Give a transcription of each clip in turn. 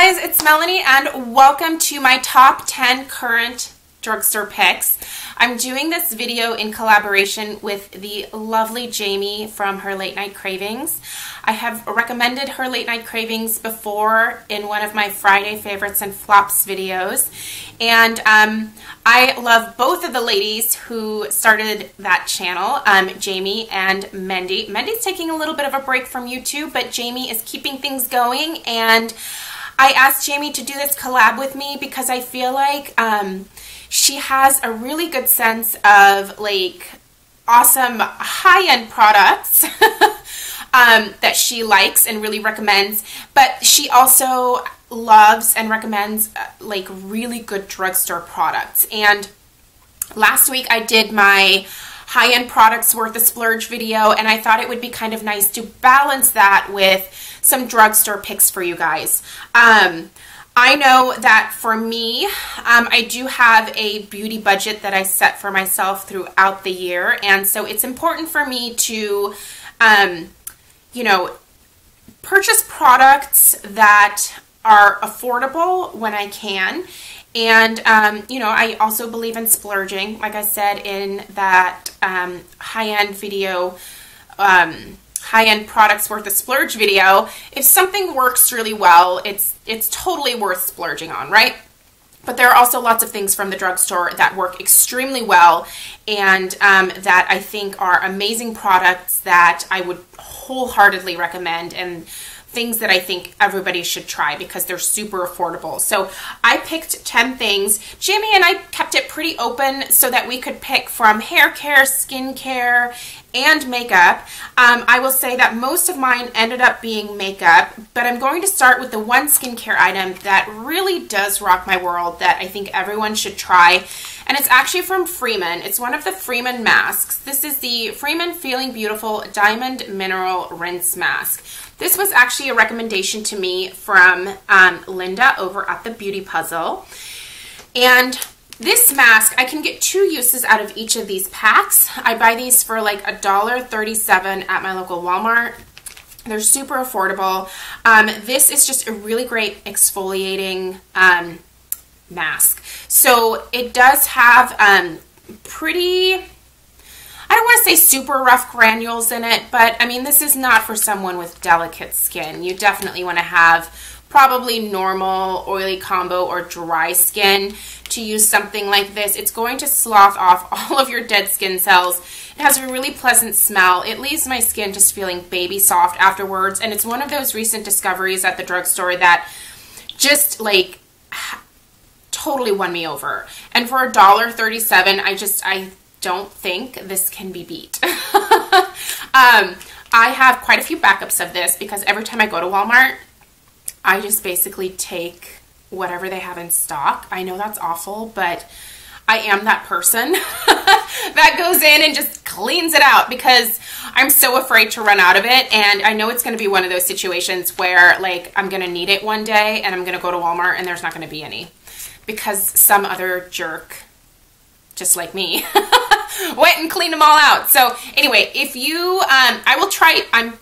guys, it's Melanie and welcome to my top 10 current drugstore picks. I'm doing this video in collaboration with the lovely Jayme from Her Late Night Cravings. I have recommended Her Late Night Cravings before in one of my Friday favorites and flops videos, and I love both of the ladies who started that channel, Jayme and Mendy. Mendy's taking a little bit of a break from YouTube, but Jayme is keeping things going, and I asked Jayme to do this collab with me because I feel like she has a really good sense of like awesome high-end products that she likes and really recommends, but she also loves and recommends like really good drugstore products. And last week I did my high-end products worth a splurge video, and I thought it would be kind of nice to balance that with some drugstore picks for you guys. I know that for me, I do have a beauty budget that I set for myself throughout the year, and so it's important for me to, you know, purchase products that are affordable when I can. And, you know, I also believe in splurging, like I said in that high-end video, high-end products worth a splurge video. If something works really well, it's totally worth splurging on, right? But there are also lots of things from the drugstore that work extremely well and that I think are amazing products that I would wholeheartedly recommend, and things that I think everybody should try because they're super affordable. So I picked 10 things. Jayme and I kept it pretty open so that we could pick from hair care, skin care, and makeup. I will say that most of mine ended up being makeup, but I'm going to start with the one skincare item that really does rock my world that I think everyone should try. And it's actually from Freeman. It's one of the Freeman masks. This is the Freeman Feeling Beautiful Diamond Mineral Rinse Mask. This was actually a recommendation to me from Linda over at the Beauty Puzzle. And this mask, I can get 2 uses out of each of these packs. I buy these for like $1.37 at my local Walmart. They're super affordable. This is just a really great exfoliating mask. So it does have pretty, I don't want to say super rough granules in it, but I mean, this is not for someone with delicate skin. You definitely want to have probably normal, oily combo, or dry skin to use something like this. It's going to slough off all of your dead skin cells. It has a really pleasant smell. It leaves my skin just feeling baby soft afterwards, and it's one of those recent discoveries at the drugstore that just like totally won me over. And for $1.37, I don't think this can be beat. I have quite a few backups of this because every time I go to Walmart, I just basically take whatever they have in stock. I know that's awful, but I am that person that goes in and just cleans it out because I'm so afraid to run out of it. And I know it's going to be one of those situations where like I'm going to need it one day and I'm going to go to Walmart and there's not going to be any because some other jerk just like me went and cleaned them all out. So anyway, if you, I will try, I'm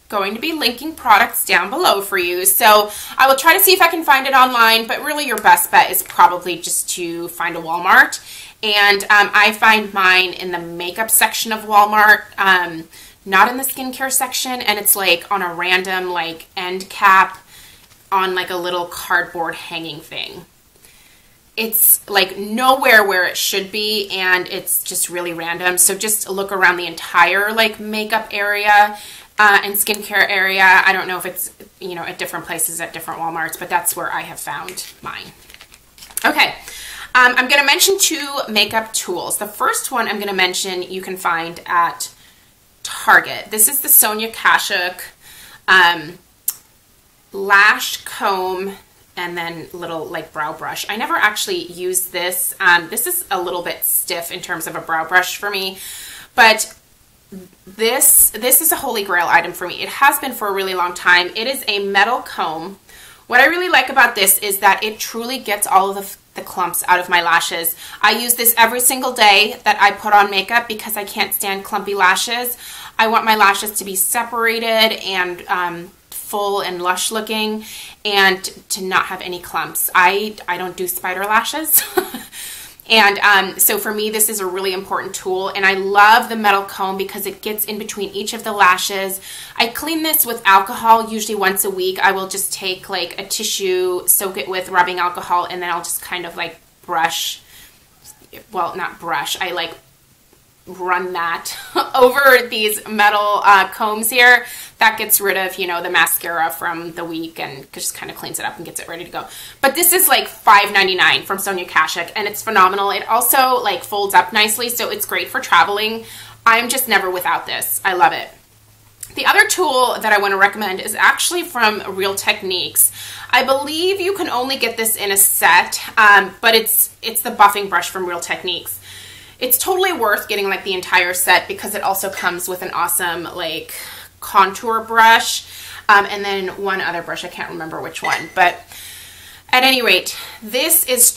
going to be linking products down below for you. So I will try to see if I can find it online, but really your best bet is probably just to find a Walmart. And I find mine in the makeup section of Walmart, not in the skincare section. And it's like on a random like end cap on like a little cardboard hanging thing. It's like nowhere where it should be, and it's just really random. So just look around the entire like makeup area and skincare area. I don't know if it's, you know, at different places at different Walmarts, but that's where I have found mine. Okay, I'm going to mention 2 makeup tools. The first one I'm going to mention you can find at Target. This is the Sonia Kashuk Lash Comb and then little like brow brush. I never actually used this. This is a little bit stiff in terms of a brow brush for me, but this is a holy grail item for me. It has been for a really long time. It is a metal comb. What I really like about this is that it truly gets all of the clumps out of my lashes. I use this every single day that I put on makeup because I can't stand clumpy lashes. I want my lashes to be separated and full and lush looking and to not have any clumps. I don't do spider lashes. And so for me, this is a really important tool, and I love the metal comb because it gets in between each of the lashes. I clean this with alcohol usually once a week. I will just take like a tissue, soak it with rubbing alcohol, and then I'll just kind of like brush, well, not brush, I like run that over these metal combs here. That gets rid of, you know, the mascara from the week and just kind of cleans it up and gets it ready to go. But this is like $5.99 from Sonia Kashuk, and it's phenomenal. It also like folds up nicely, so it's great for traveling. I'm just never without this. I love it. The other tool that I want to recommend is actually from Real Techniques. I believe you can only get this in a set, but it's the buffing brush from Real Techniques. It's totally worth getting like the entire set because it also comes with an awesome like contour brush and then one other brush. I can't remember which one, but at any rate, this is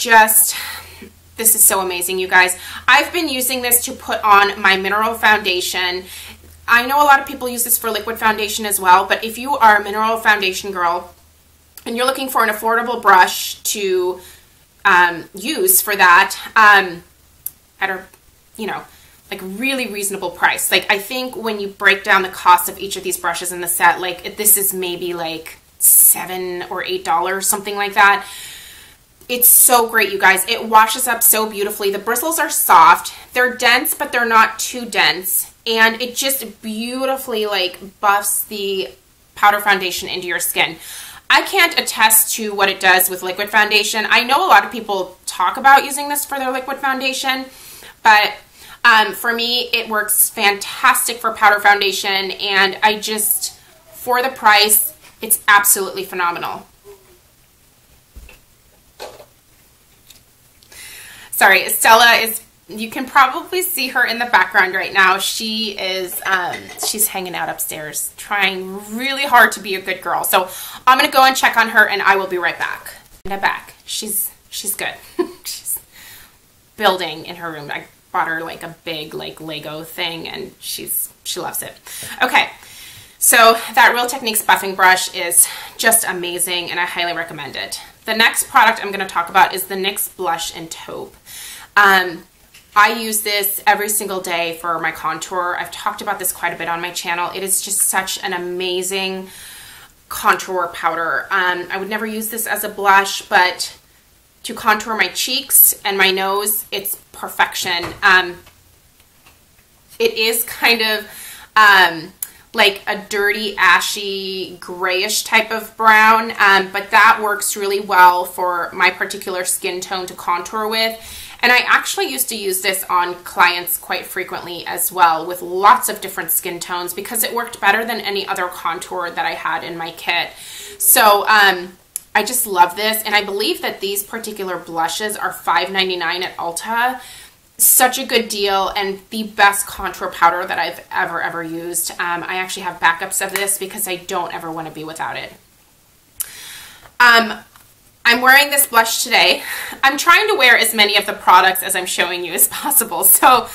so amazing, you guys. I've been using this to put on my mineral foundation. I know a lot of people use this for liquid foundation as well, but if you are a mineral foundation girl and you're looking for an affordable brush to use for that, at a, you know, like really reasonable price. Like I think when you break down the cost of each of these brushes in the set, like this is maybe like $7 or $8, something like that. It's so great, you guys. It washes up so beautifully. The bristles are soft. They're dense, but they're not too dense. And it just beautifully like buffs the powder foundation into your skin. I can't attest to what it does with liquid foundation. I know a lot of people talk about using this for their liquid foundation, but for me, it works fantastic for powder foundation, and I just, for the price, it's absolutely phenomenal. Sorry, Stella is, you can probably see her in the background right now. She is, she's hanging out upstairs, trying really hard to be a good girl. So I'm going to go and check on her, and I will be right back. She's good. She's building in her room. I bought her like a big like Lego thing, and she loves it. Okay, so that Real Techniques buffing brush is just amazing, and I highly recommend it. The next product I'm going to talk about is the NYX Blush in Taupe. I use this every single day for my contour. I've talked about this quite a bit on my channel. It is just such an amazing contour powder. I would never use this as a blush, but to contour my cheeks and my nose, it's perfection. It is kind of like a dirty, ashy, grayish type of brown, but that works really well for my particular skin tone to contour with. And I actually used to use this on clients quite frequently as well, with lots of different skin tones, because it worked better than any other contour that I had in my kit. So I just love this, and I believe that these particular blushes are $5.99 at Ulta. Such a good deal, and the best contour powder that I've ever used. I actually have backups of this because I don't ever want to be without it. I'm wearing this blush today. I'm trying to wear as many of the products as I'm showing you as possible. So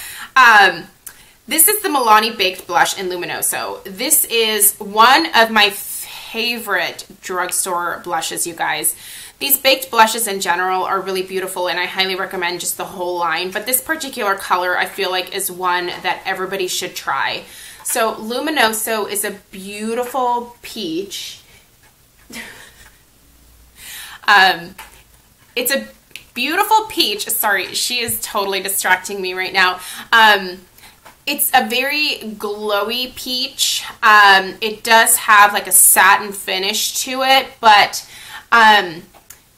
this is the Milani Baked Blush in Luminoso. This is one of my favorite drugstore blushes, you guys. These baked blushes in general are really beautiful, and I highly recommend just the whole line. But this particular color, I feel like, is one that everybody should try. So Luminoso is a beautiful peach. It's a beautiful peach. Sorry, she is totally distracting me right now. It's a very glowy peach. It does have like a satin finish to it, but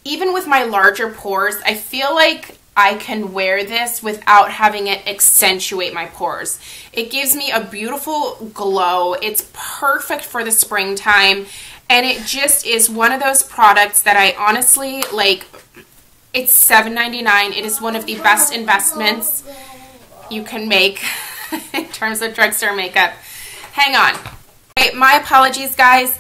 even with my larger pores, I feel like I can wear this without having it accentuate my pores. It gives me a beautiful glow. It's perfect for the springtime, and it just is one of those products that I honestly, like, it's $7.99. It is one of the best investments you can make in terms of drugstore makeup. Hang on. Okay, my apologies, guys.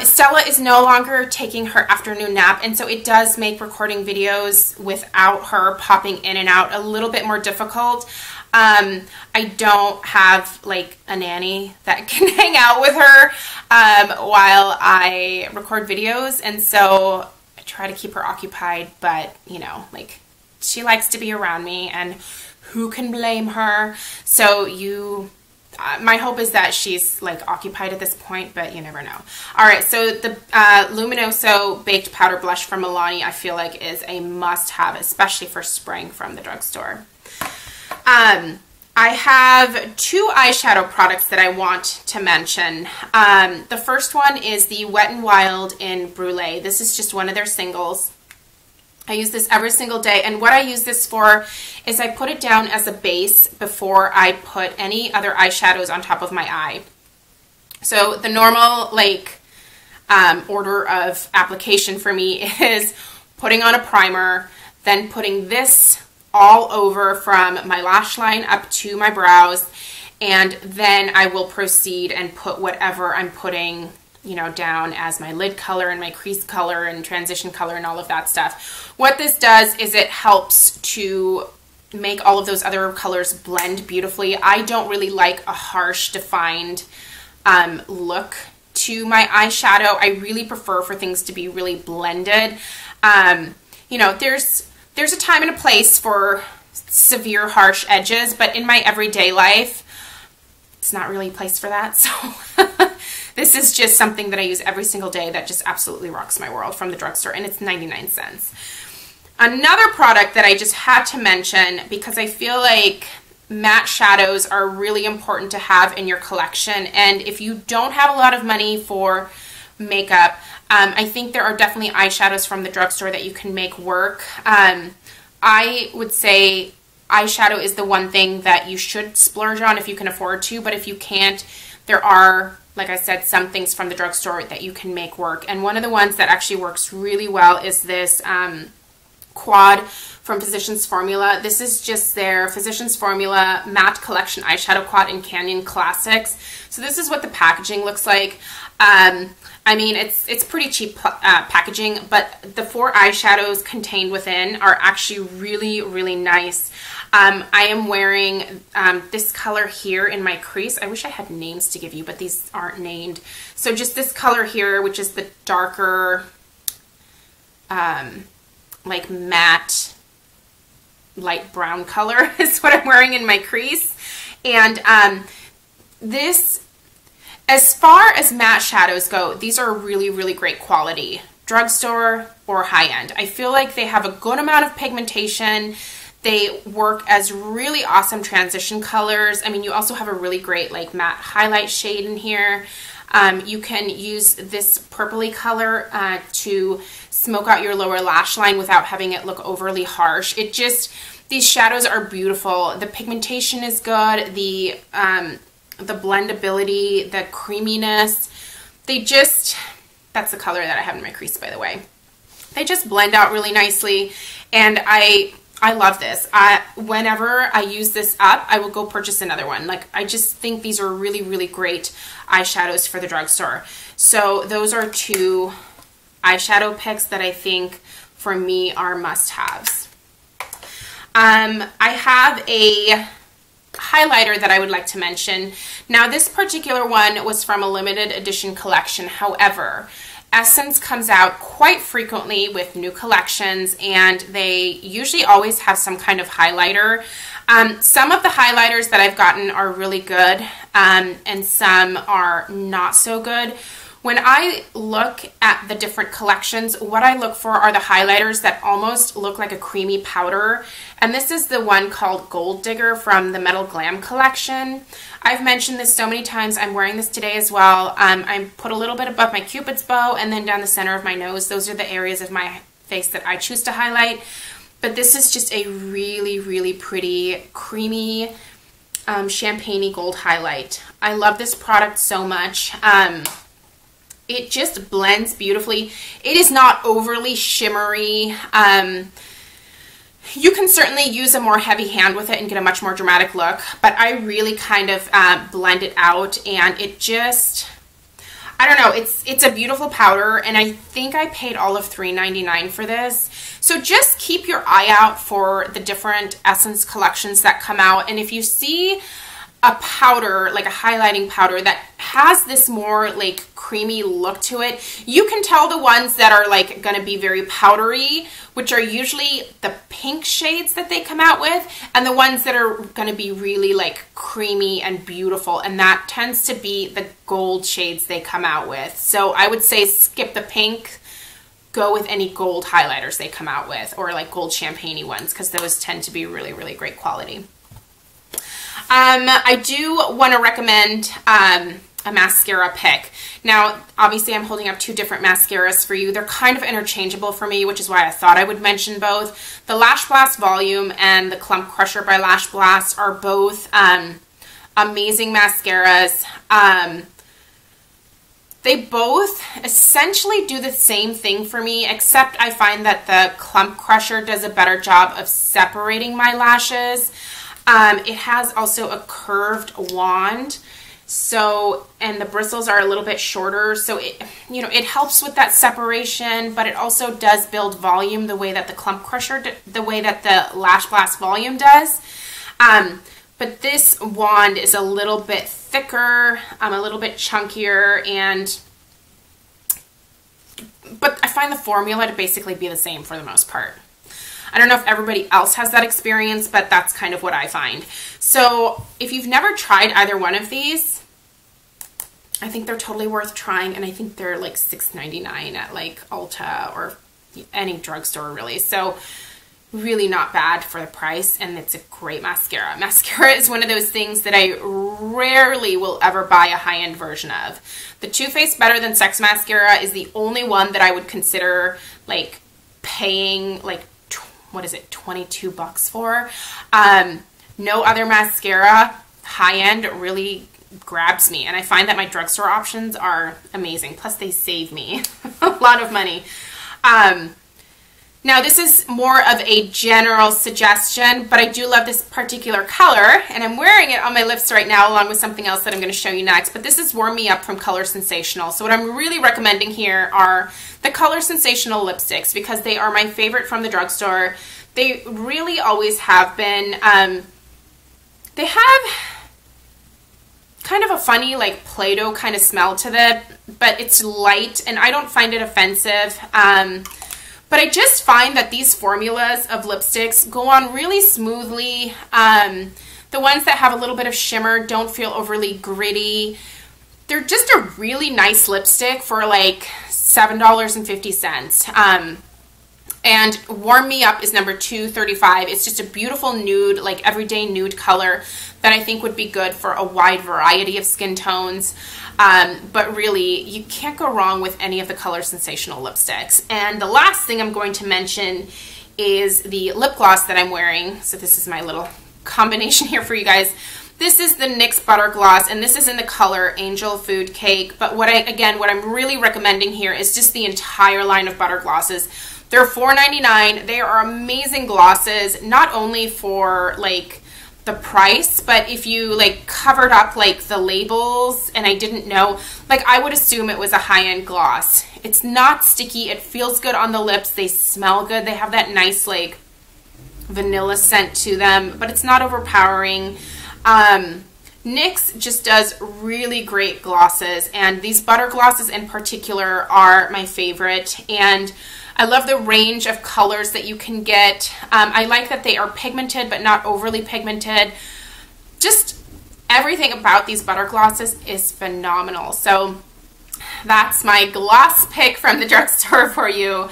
Stella is no longer taking her afternoon nap, and so it does make recording videos without her popping in and out a little bit more difficult. I don't have like a nanny that can hang out with her while I record videos, and so I try to keep her occupied, but you know, like she likes to be around me, and who can blame her? So my hope is that she's like occupied at this point, but you never know. All right, so the Luminoso Baked Powder Blush from Milani, I feel like is a must-have, especially for spring from the drugstore. I have two eyeshadow products that I want to mention. The first one is the Wet n Wild in Brule. This is just one of their singles. I use this every single day, and what I use this for is I put it down as a base before I put any other eyeshadows on top of my eye. So the normal like order of application for me is putting on a primer, then putting this all over from my lash line up to my brows, and then I will proceed and put whatever I'm putting, you know, down as my lid color and my crease color and transition color and all of that stuff. What this does is it helps to make all of those other colors blend beautifully. I don't really like a harsh defined look to my eyeshadow. I really prefer for things to be really blended. You know, there's a time and a place for severe harsh edges, but in my everyday life, it's not really a place for that. So this is just something that I use every single day that just absolutely rocks my world from the drugstore, and it's 99 cents. Another product that I just had to mention, because I feel like matte shadows are really important to have in your collection, and if you don't have a lot of money for makeup, I think there are definitely eyeshadows from the drugstore that you can make work. I would say eyeshadow is the one thing that you should splurge on if you can afford to, but if you can't, there are, like I said, some things from the drugstore that you can make work. And one of the ones that actually works really well is this quad from Physicians Formula. This is just their Physicians Formula Matte Collection Eyeshadow Quad in Canyon Classics. So this is what the packaging looks like. I mean, it's pretty cheap packaging, but the 4 eyeshadows contained within are actually really, really nice. I am wearing this color here in my crease. I wish I had names to give you, but these aren't named. So just this color here, which is the darker, like matte, light brown color is what I'm wearing in my crease. And this, as far as matte shadows go, these are really, really great quality. Drugstore or high-end. I feel like they have a good amount of pigmentation. They work as really awesome transition colors. I mean, you also have a really great like matte highlight shade in here. You can use this purpley color to smoke out your lower lash line without having it look overly harsh. It just, these shadows are beautiful. The pigmentation is good. The blendability, the creaminess, they just, that's the color that I have in my crease, by the way. They just blend out really nicely, and I love this. Whenever I use this up, I will go purchase another one. Like, I just think these are really, really great eyeshadows for the drugstore. So those are 2 eyeshadow picks that I think for me are must-haves. I have a highlighter that I would like to mention. Now, this particular one was from a limited edition collection. However, Essence comes out quite frequently with new collections, and they usually always have some kind of highlighter. Some of the highlighters that I've gotten are really good, and some are not so good. When I look at the different collections, what I look for are the highlighters that almost look like a creamy powder. And this is the one called Gold Digger from the Metal Glam collection. I've mentioned this so many times. I'm wearing this today as well. I put a little bit above my Cupid's bow and then down the center of my nose. Those are the areas of my face that I choose to highlight. But this is just a really, really pretty, creamy, champagne-y gold highlight. I love this product so much. It just blends beautifully. It is not overly shimmery. You can certainly use a more heavy hand with it and get a much more dramatic look, but I really kind of blend it out, and it just, I don't know, it's a beautiful powder, and I think I paid all of $3.99 for this. So just keep your eye out for the different Essence collections that come out, and if you see a powder, like a highlighting powder that has this more like creamy look to it, you can tell the ones that are like going to be very powdery, which are usually the pink shades that they come out with, and the ones that are going to be really like creamy and beautiful, and that tends to be the gold shades they come out with. So I would say skip the pink, go with any gold highlighters they come out with, or like gold champagne-y ones, because those tend to be really, really great quality. I do want to recommend a mascara pick. Now, obviously I'm holding up two different mascaras for you. They're kind of interchangeable for me, which is why I thought I would mention both. The Lash Blast Volume and the Clump Crusher by Lash Blast are both amazing mascaras. They both essentially do the same thing for me, except I find that the Clump Crusher does a better job of separating my lashes. It has also a curved wand, so, and the bristles are a little bit shorter, so it, you know, it helps with that separation, but it also does build volume the way that the Clump Crusher, the way that the Lash Blast Volume does. But this wand is a little bit thicker, a little bit chunkier, but I find the formula to basically be the same for the most part. I don't know if everybody else has that experience, but that's kind of what I find. So if you've never tried either one of these, I think they're totally worth trying, and I think they're like $6.99 at like Ulta or any drugstore really. So really not bad for the price, and it's a great mascara. Mascara is one of those things that I rarely will ever buy a high-end version of. The Too Faced Better Than Sex mascara is the only one that I would consider like paying like, what is it, 22 bucks for. No other mascara high-end really grabs me, and I find that my drugstore options are amazing. Plus they save me a lot of money. Now this is more of a general suggestion, but I do love this particular color, and I'm wearing it on my lips right now along with something else that I'm going to show you next. But this is Warm Me Up from Color Sensational. So what I'm really recommending here are the Color Sensational lipsticks, because they are my favorite from the drugstore. They really always have been. They have kind of a funny like Play-Doh kind of smell to them, but it's light and I don't find it offensive. But I just find that these formulas of lipsticks go on really smoothly. The ones that have a little bit of shimmer don't feel overly gritty. They're just a really nice lipstick for like $7.50. And Warm Me Up is number 235. It's just a beautiful nude, like everyday nude color that I think would be good for a wide variety of skin tones. But really, you can't go wrong with any of the Color Sensational lipsticks. And the last thing I'm going to mention is the lip gloss that I'm wearing. So this is my little combination here for you guys. This is the NYX Butter Gloss, and this is in the color Angel Food Cake. But what I'm really recommending here is just the entire line of butter glosses. They're $4.99. They are amazing glosses, not only for like the price, but if you like covered up like the labels and I didn't know, like I would assume it was a high-end gloss. It's not sticky. It feels good on the lips. They smell good. They have that nice like vanilla scent to them, but it's not overpowering. NYX just does really great glosses, and these butter glosses in particular are my favorite, and I love the range of colors that you can get. I like that they are pigmented but not overly pigmented. Just everything about these butter glosses is phenomenal. So that's my gloss pick from the drugstore for you.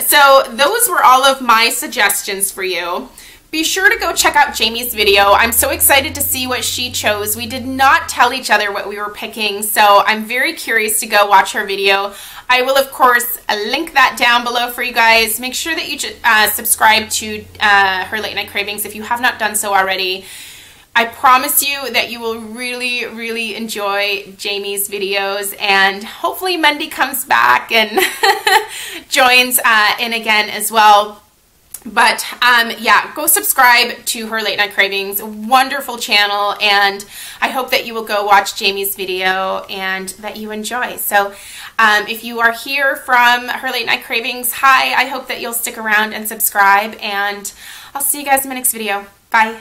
So those were all of my suggestions for you. Be sure to go check out Jayme's video. I'm so excited to see what she chose. We did not tell each other what we were picking, so I'm very curious to go watch her video. I will, of course, link that down below for you guys. Make sure that you subscribe to Her Late Night Cravings if you have not done so already. I promise you that you will really, really enjoy Jayme's videos, and hopefully Monday comes back and joins in again as well. But yeah, go subscribe to Her Late Night Cravings, wonderful channel, and I hope that you will go watch Jayme's video and that you enjoy. So if you are here from Her Late Night Cravings, hi, I hope that you'll stick around and subscribe, and I'll see you guys in my next video. Bye.